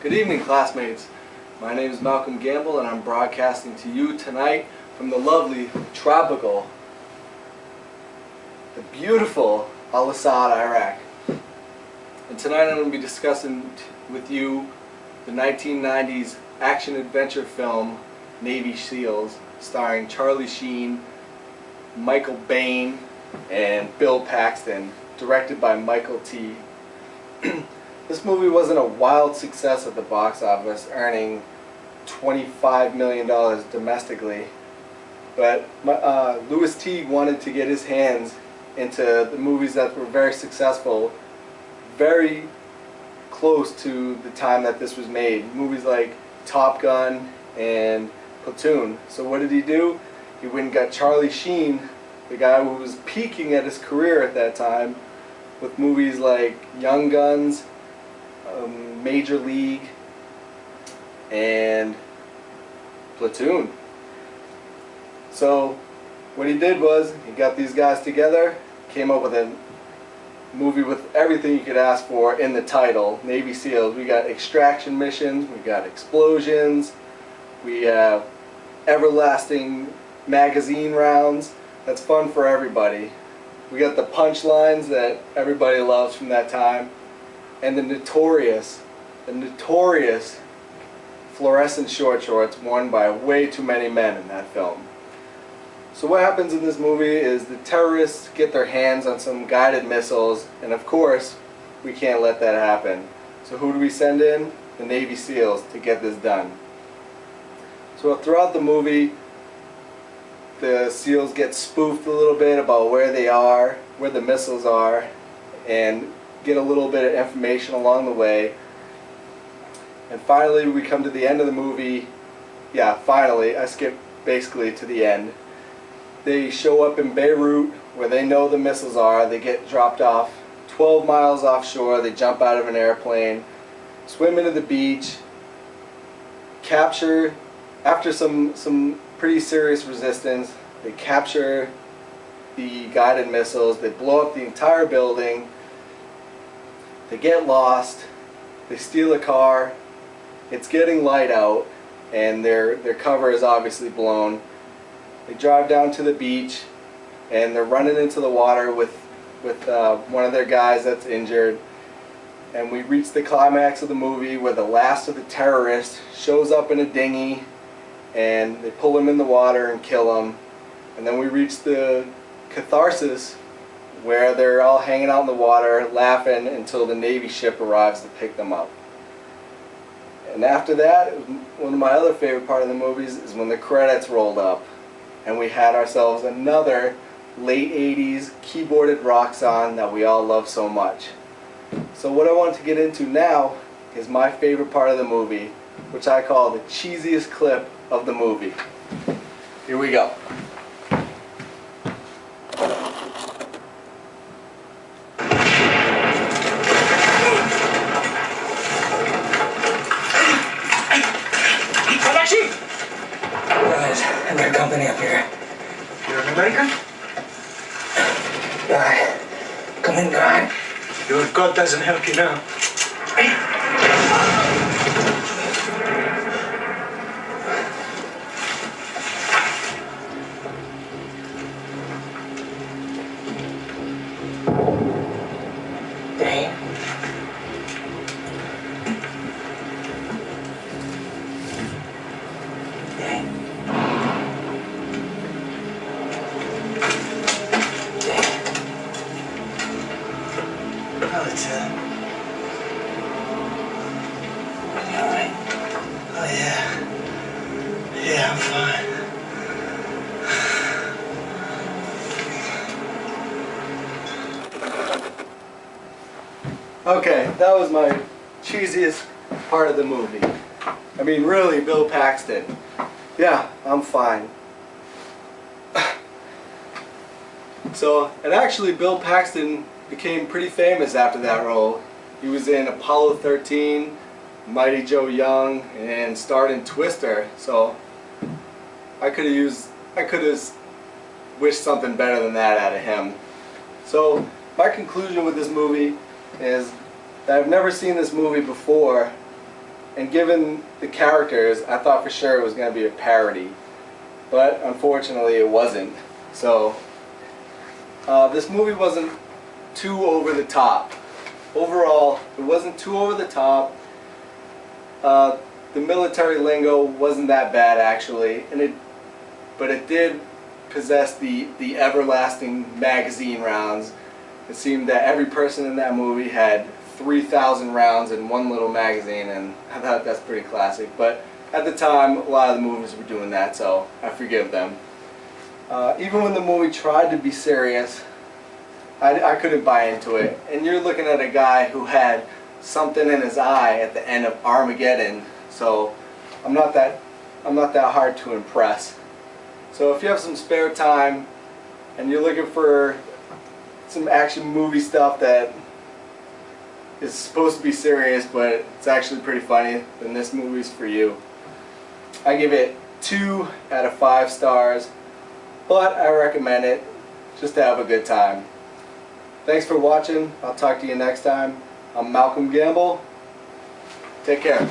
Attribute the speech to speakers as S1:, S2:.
S1: Good evening, classmates. My name is Malcolm Gamble and I'm broadcasting to you tonight from the lovely, tropical, the beautiful Al-Assad, Iraq. And tonight I'm going to be discussing with you the 1990s action-adventure film Navy SEALs, starring Charlie Sheen, Michael Biehn, and Bill Paxton, directed by Michael T. This movie wasn't a wild success at the box office, earning $25 million domestically, but Louis T. wanted to get his hands into the movies that were very successful, very close to the time that this was made. Movies like Top Gun and Platoon. So what did he do? He went and got Charlie Sheen, the guy who was peaking at his career at that time, with movies like Young Guns, Major League, and Platoon. So what he did was he got these guys together, came up with a movie with everything you could ask for in the title, Navy SEALs. We got extraction missions, we got explosions, we have everlasting magazine rounds. That's fun for everybody. We got the punchlines that everybody loves from that time, and the notorious fluorescent short shorts worn by way too many men in that film. So what happens in this movie is the terrorists get their hands on some guided missiles, and of course we can't let that happen. So who do we send in? The Navy SEALs to get this done. So throughout the movie, the SEALs get spoofed a little bit about where they are, where the missiles are, and get a little bit of information along the way. And finally we come to the end of the movie. Yeah, finally, I skipped basically to the end. They show up in Beirut where they know the missiles are. They get dropped off 12 miles offshore. They jump out of an airplane, swim into the beach, capture, after some pretty serious resistance, they capture the guided missiles. They blow up the entire building. They get lost. They steal a car. It's getting light out and their cover is obviously blown. They drive down to the beach and they're running into the water with one of their guys that's injured. And we reach the climax of the movie where the last of the terrorists shows up in a dinghy and they pull him in the water and kill him. And then we reach the catharsis where they're all hanging out in the water laughing until the Navy ship arrives to pick them up. And after that, one of my other favorite part of the movies is when the credits rolled up and we had ourselves another late 80s keyboarded rock song that we all love so much. So what I want to get into now is my favorite part of the movie, which I call the cheesiest clip of the movie. Here we go.
S2: And their company up here.
S3: You're an American?
S2: God. Come in, God.
S3: Your God doesn't help you now.
S2: Dane.
S3: Yeah, I'm fine.
S1: Okay, that was my cheesiest part of the movie. I mean, really, Bill Paxton. Yeah, I'm fine. So, and actually Bill Paxton became pretty famous after that role. He was in Apollo 13, Mighty Joe Young, and starred in Twister. So I could have wished something better than that out of him. So my conclusion with this movie is that I've never seen this movie before, And given the characters, I thought for sure it was going to be a parody. But unfortunately it wasn't. So this movie wasn't too over the top. Overall, it wasn't too over the top. The military lingo wasn't that bad actually, but it did possess the everlasting magazine rounds. It seemed that every person in that movie had 3,000 rounds in one little magazine, and I thought that's pretty classic. But at the time, a lot of the movies were doing that, so I forgive them. Even when the movie tried to be serious, I couldn't buy into it. And you're looking at a guy who had something in his eye at the end of Armageddon, so I'm not that hard to impress. So if you have some spare time and you're looking for some action movie stuff that is supposed to be serious but it's actually pretty funny, then this movie's for you. I give it 2 out of 5 stars, but I recommend it just to have a good time. Thanks for watching. I'll talk to you next time. I'm Malcolm Gamble. Take care.